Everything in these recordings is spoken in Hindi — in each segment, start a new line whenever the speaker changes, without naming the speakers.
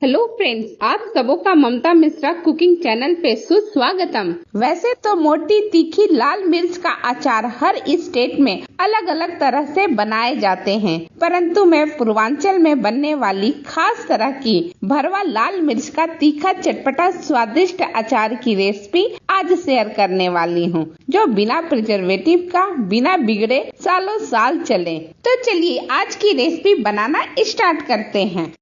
हेलो फ्रेंड्स, आप सबों का ममता मिश्रा कुकिंग चैनल पे सुस्वागतम। वैसे तो मोटी तीखी लाल मिर्च का अचार हर स्टेट में अलग अलग तरह से बनाए जाते हैं, परंतु मैं पूर्वांचल में बनने वाली खास तरह की भरवा लाल मिर्च का तीखा चटपटा स्वादिष्ट अचार की रेसिपी आज शेयर करने वाली हूँ, जो बिना प्रिजर्वेटिव का बिना बिगड़े सालों साल चले। तो चलिए आज की रेसिपी बनाना स्टार्ट करते हैं।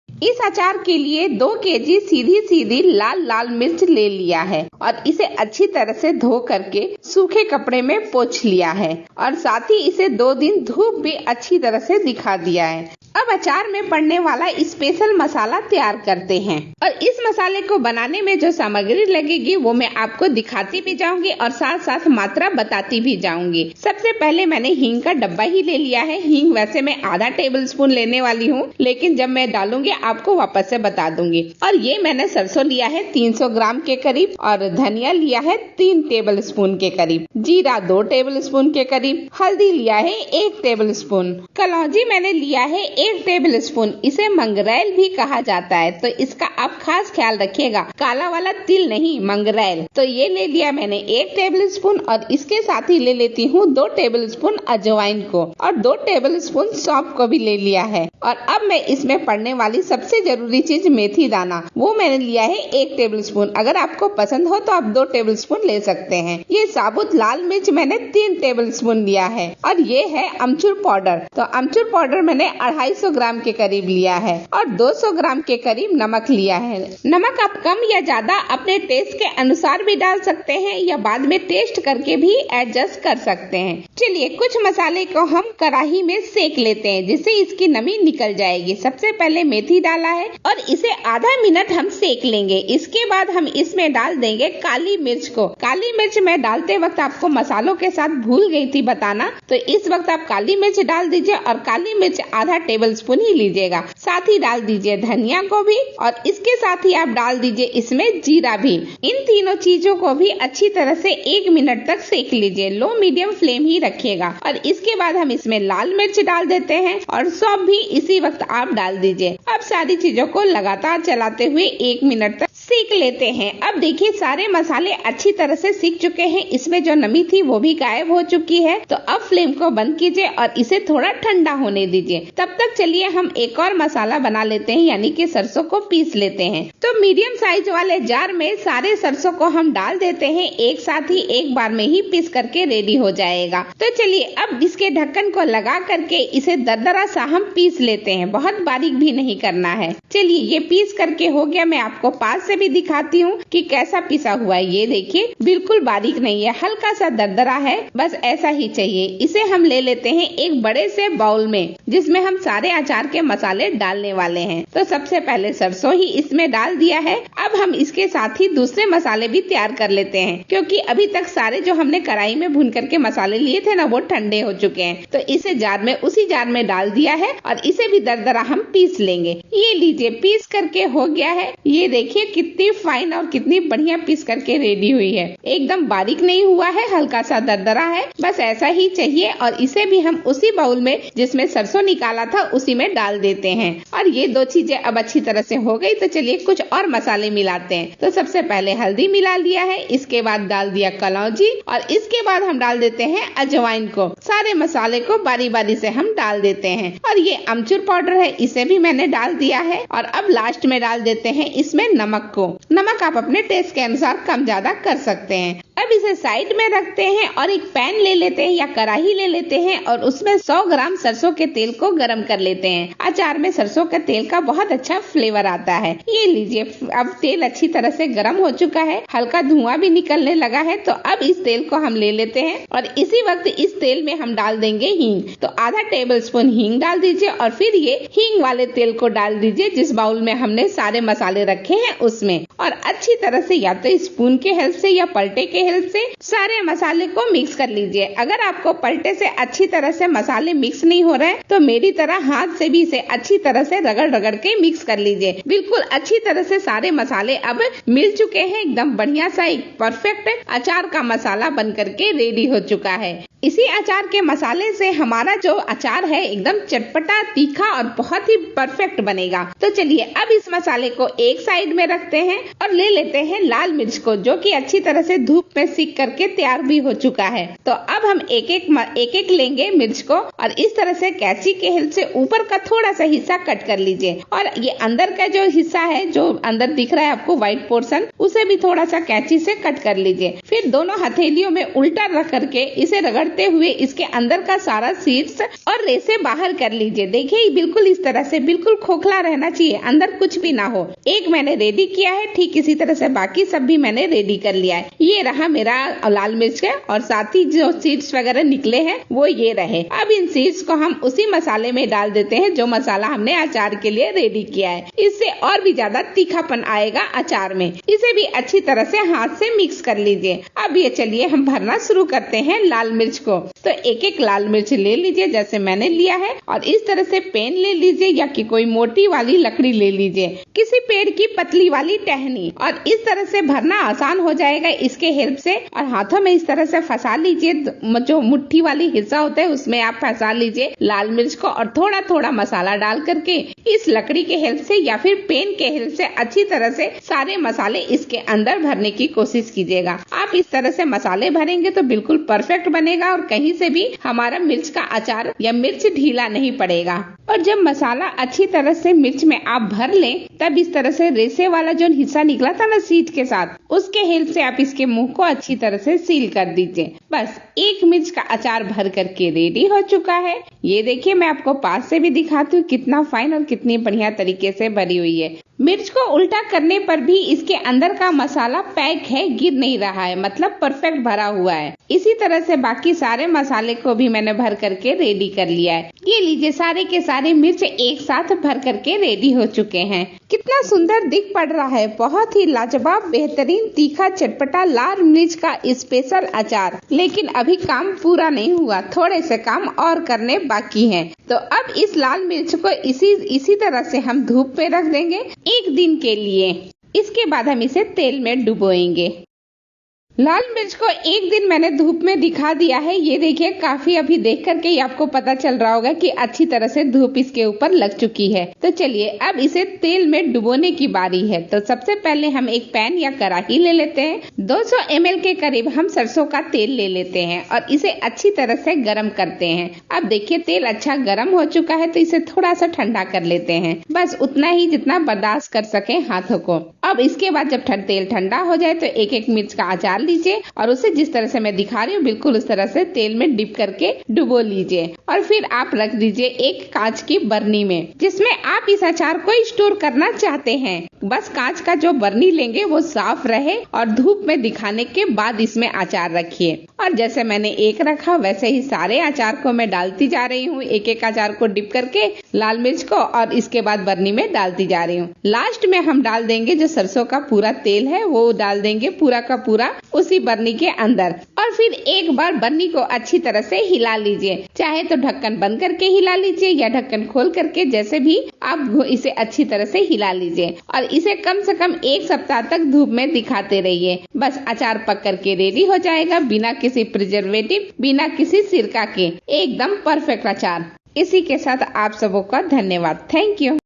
इस अचार के लिए 2 केजी सीधी सीधी लाल लाल मिर्च ले लिया है और इसे अच्छी तरह से धो करके सूखे कपड़े में पोंछ लिया है और साथ ही इसे 2 दिन धूप भी अच्छी तरह से दिखा दिया है। अब अचार में पड़ने वाला स्पेशल मसाला तैयार करते हैं और इस मसाले को बनाने में जो सामग्री लगेगी वो मैं आपको दिखाती भी जाऊंगी और साथ साथ मात्रा बताती भी जाऊंगी। सबसे पहले मैंने हींग का डब्बा ही ले लिया है। हींग वैसे मैं आधा टेबल स्पून लेने वाली हूँ, लेकिन जब मैं डालूंगी आपको वापस से बता दूंगी। और ये मैंने सरसों लिया है 300 ग्राम के करीब और धनिया लिया है 3 टेबल स्पून के करीब, जीरा 2 टेबल स्पून के करीब, हल्दी लिया है 1 टेबल स्पून, कलौंजी मैंने लिया है 1 टेबल स्पून। इसे मंगरेल भी कहा जाता है, तो इसका आप खास ख्याल रखिएगा, काला वाला तिल नहीं, मंगरेल। तो ये ले लिया मैंने 1 टेबल स्पून और इसके साथ ही ले लेती हूँ 2 टेबल स्पून अजवाइन को और 2 टेबल स्पून सौंफ को भी ले लिया है। और अब मैं इसमें पड़ने वाली सबसे जरूरी चीज मेथी दाना, वो मैंने लिया है 1 टेबल स्पून। अगर आपको पसंद हो तो आप 2 टेबल स्पून ले सकते हैं। ये साबुत लाल मिर्च मैंने 3 टेबल स्पून लिया है और ये है अमचूर पाउडर। तो अमचूर पाउडर मैंने 250 ग्राम के करीब लिया है और 200 ग्राम के करीब नमक लिया है। नमक आप कम या ज्यादा अपने टेस्ट के अनुसार भी डाल सकते हैं या बाद में टेस्ट करके भी एडजस्ट कर सकते हैं। चलिए कुछ मसाले को हम कढ़ाई में सेक लेते हैं जिससे इसकी नमी निकल जाएगी। सबसे पहले मेथी डाला है और इसे आधा मिनट हम सेक लेंगे। इसके बाद हम इसमें डाल देंगे काली मिर्च को। काली मिर्च मैं डालते वक्त आपको मसालों के साथ भूल गई थी बताना, तो इस वक्त आप काली मिर्च डाल दीजिए और काली मिर्च आधा टेबल स्पून ही लीजिएगा। साथ ही डाल दीजिए धनिया को भी और इसके साथ ही आप डाल दीजिए इसमें जीरा भी। इन तीनों चीजों को भी अच्छी तरह से 1 मिनट तक सेक लीजिए, लो मीडियम फ्लेम ही रखिएगा। और इसके बाद हम इसमें लाल मिर्च डाल देते हैं और सौंफ भी इसी वक्त आप डाल दीजिए। अब सारी चीजों को लगातार चलाते हुए 1 मिनट तक सेक लेते हैं। अब देखिए सारे मसाले अच्छी तरह से सीख चुके हैं, इसमें जो नमी थी वो भी गायब हो चुकी है। तो अब फ्लेम को बंद कीजिए और इसे थोड़ा ठंडा होने दीजिए। तब तक चलिए हम एक और मसाला बना लेते हैं, यानी कि सरसों को पीस लेते हैं। तो मीडियम साइज वाले जार में सारे सरसों को हम डाल देते हैं, एक साथ ही एक बार में ही पीस करके रेडी हो जाएगा। तो चलिए अब इसके ढक्कन को लगा करके इसे दरदरा सा हम पीस लेते हैं, बहुत बारीक भी नहीं करना है। चलिए ये पीस करके हो गया। मैं आपको पास से भी दिखाती हूँ कि कैसा पिसा हुआ है। ये देखिए बिल्कुल बारीक नहीं है, हल्का सा दरदरा है, बस ऐसा ही चाहिए। इसे हम ले लेते हैं एक बड़े से बाउल में जिसमें हम सारे अचार के मसाले डालने वाले हैं। तो सबसे पहले सरसों ही इसमें डाल दिया है। अब हम इसके साथ ही दूसरे मसाले भी तैयार कर लेते हैं, क्योंकि अभी तक सारे जो हमने कढ़ाई में भून करके मसाले लिए थे ना, वो ठंडे हो चुके हैं। तो इसे उसी जार में डाल दिया है और इसे भी दरदरा हम पीस लेंगे। ये लीजिए पीस करके हो गया है। ये देखिए कितनी फाइन और कितनी बढ़िया पीस करके रेडी हुई है। एकदम बारीक नहीं हुआ है, हल्का सा दरदरा है, बस ऐसा ही चाहिए। और इसे भी हम उसी बाउल में जिसमें सरसों निकाला था उसी में डाल देते हैं। और ये 2 चीजें अब अच्छी तरह से हो गई। तो चलिए कुछ और मसाले मिलाते हैं। तो सबसे पहले हल्दी मिला लिया है, इसके बाद डाल दिया कलौंजी और इसके बाद हम डाल देते हैं अजवाइन को। सारे मसाले को बारी बारी से हम डाल देते हैं। और ये अमचूर पाउडर है, इसे भी मैंने डाल दिया है। और अब लास्ट में डाल देते हैं इसमें नमक को। नमक आप अपने टेस्ट के अनुसार कम ज्यादा कर सकते हैं। अब इसे साइड में रखते हैं और एक पैन ले लेते हैं या कढ़ाई ले लेते हैं और उसमें 100 ग्राम सरसों के तेल को गरम कर लेते हैं। अचार में सरसों के तेल का बहुत अच्छा फ्लेवर आता है। ये लीजिए अब तेल अच्छी तरह से गरम हो चुका है, हल्का धुआं भी निकलने लगा है। तो अब इस तेल को हम ले लेते हैं और इसी वक्त इस तेल में हम डाल देंगे हींग। तो आधा टेबल स्पून हींग डाल दीजिए और फिर ये हींग वाले तेल को डाल दीजिए जिस बाउल में हमने सारे मसाले रखे हैं उसमें। और अच्छी तरह से या तो स्पून के हेल्प से या पलटे के हेल्प से सारे मसाले को मिक्स कर लीजिए। अगर आपको पलटे से अच्छी तरह से मसाले मिक्स नहीं हो रहे तो मेरी तरह हाथ से भी इसे अच्छी तरह से रगड़ रगड़ के मिक्स कर लीजिए। बिल्कुल अच्छी तरह से सारे मसाले अब मिल चुके हैं, एकदम बढ़िया सा एक परफेक्ट अचार का मसाला बन करके रेडी हो चुका है। इसी अचार के मसाले से हमारा जो अचार है एकदम चटपटा, तीखा और बहुत ही परफेक्ट बनेगा। तो चलिए अब इस मसाले को एक साइड में रखते हैं और ले लेते हैं लाल मिर्च को, जो कि अच्छी तरह से धूप में सीख करके तैयार भी हो चुका है। तो अब हम एक एक लेंगे मिर्च को और इस तरह से कैंची के हेल्प से ऊपर का थोड़ा सा हिस्सा कट कर लीजिए और ये अंदर का जो हिस्सा है, जो अंदर दिख रहा है आपको व्हाइट पोर्शन, उसे भी थोड़ा सा कैंची से कट कर लीजिए। फिर दोनों हथेलियों में उल्टा रख करके इसे रगड़ते हुए इसके अंदर का सारा सीड्स और रेसे बाहर कर लीजिए। देखिए बिल्कुल इस तरह से बिल्कुल खोखला रहना चाहिए, अंदर कुछ भी ना हो। एक मैंने रेडी किया है, ठीक इसी तरह से बाकी सब भी मैंने रेडी कर लिया है। ये रहा मेरा लाल मिर्च का और साथ ही जो सीड्स वगैरह निकले हैं वो ये रहे। अब इन सीड्स को हम उसी मसाले में डाल देते हैं जो मसाला हमने अचार के लिए रेडी किया है। इससे और भी ज्यादा तीखापन आएगा अचार में। इसे भी अच्छी तरह से हाथ से मिक्स कर लीजिए। अब ये चलिए हम भरना शुरू करते हैं लाल मिर्च को। तो एक एक लाल मिर्च ले लीजिए जैसे मैंने लिया है और इस तरह से पेन ले लीजिए या कि कोई मोटी वाली लकड़ी ले लीजिए, किसी पेड़ की पतली वाली टहनी, और इस तरह से भरना आसान हो जाएगा इसके हेल्प से। और हाथों में इस तरह से फंसा लीजिए, जो मुट्ठी वाली हिस्सा होता है उसमें आप फंसा लीजिए लाल मिर्च को और थोड़ा थोड़ा मसाला डाल करके इस लकड़ी के हेल्प से या फिर पेन के हेल्प से अच्छी तरह से सारे मसाले इसके अंदर भरने की कोशिश कीजिएगा। आप इस तरह से मसाले भरेंगे तो बिल्कुल परफेक्ट बनेगा और कहीं से भी हमारा मिर्च का अचार या मिर्च ढीला नहीं पड़ेगा। और जब मसाला अच्छी तरह से मिर्च में आप भर लें तब इस तरह से रेसे वाला जो हिस्सा निकला था ना सीड के साथ, उसके हेल्प से आप इसके मुंह को अच्छी तरह से सील कर दीजिए। बस एक मिर्च का अचार भर करके रेडी हो चुका है। ये देखिए मैं आपको पास से भी दिखाती हूँ कितना फाइन और कितनी बढ़िया तरीके से भरी हुई है। मिर्च को उल्टा करने पर भी इसके अंदर का मसाला पैक है, गिर नहीं रहा है, मतलब परफेक्ट भरा हुआ है। इसी तरह से बाकी सारे मसाले को भी मैंने भर करके रेडी कर लिया है। ये लीजिए सारे के सारे मिर्च एक साथ भर करके रेडी हो चुके हैं। कितना सुंदर दिख पड़ रहा है, बहुत ही लाजवाब, बेहतरीन, तीखा, चटपटा लाल मिर्च का स्पेशल अचार। लेकिन अभी काम पूरा नहीं हुआ, थोड़े से काम और करने बाकी हैं। तो अब इस लाल मिर्च को इसी तरह से हम धूप पे रख देंगे एक दिन के लिए। इसके बाद हम इसे तेल में डुबोएंगे। लाल मिर्च को एक दिन मैंने धूप में दिखा दिया है। ये देखिए काफी अभी देख करके ही आपको पता चल रहा होगा कि अच्छी तरह से धूप इसके ऊपर लग चुकी है। तो चलिए अब इसे तेल में डुबोने की बारी है। तो सबसे पहले हम एक पैन या कढ़ाई ले लेते हैं। 200 ml के करीब हम सरसों का तेल ले लेते हैं और इसे अच्छी तरह से गर्म करते हैं। अब देखिए तेल अच्छा गर्म हो चुका है तो इसे थोड़ा सा ठंडा कर लेते हैं, बस उतना ही जितना बर्दाश्त कर सके हाथों को। अब इसके बाद जब तेल ठंडा हो जाए तो एक एक मिर्च का अचार लीजिए और उसे जिस तरह से मैं दिखा रही हूँ बिल्कुल उस तरह से तेल में डिप करके डुबो लीजिए और फिर आप रख दीजिए एक कांच की बरनी में, जिसमें आप इस अचार को स्टोर करना चाहते हैं। बस कांच का जो बरनी लेंगे वो साफ रहे और धूप में दिखाने के बाद इसमें अचार रखिए। और जैसे मैंने एक रखा वैसे ही सारे अचार को मैं डालती जा रही हूँ, एक एक अचार को डिप करके लाल मिर्च को, और इसके बाद बरनी में डालती जा रही हूँ। लास्ट में हम डाल देंगे जो सरसों का पूरा तेल है वो डाल देंगे पूरा का पूरा उसी बरनी के अंदर और फिर एक बार बरनी को अच्छी तरह से हिला लीजिए। चाहे तो ढक्कन बंद करके हिला लीजिए या ढक्कन खोल करके, जैसे भी आप इसे अच्छी तरह से हिला लीजिए और इसे कम से कम 1 सप्ताह तक धूप में दिखाते रहिए। बस अचार पक करके रेडी हो जाएगा, बिना किसी प्रिजर्वेटिव, बिना किसी सिरका के, एकदम परफेक्ट अचार। इसी के साथ आप सबों का धन्यवाद। Thank you.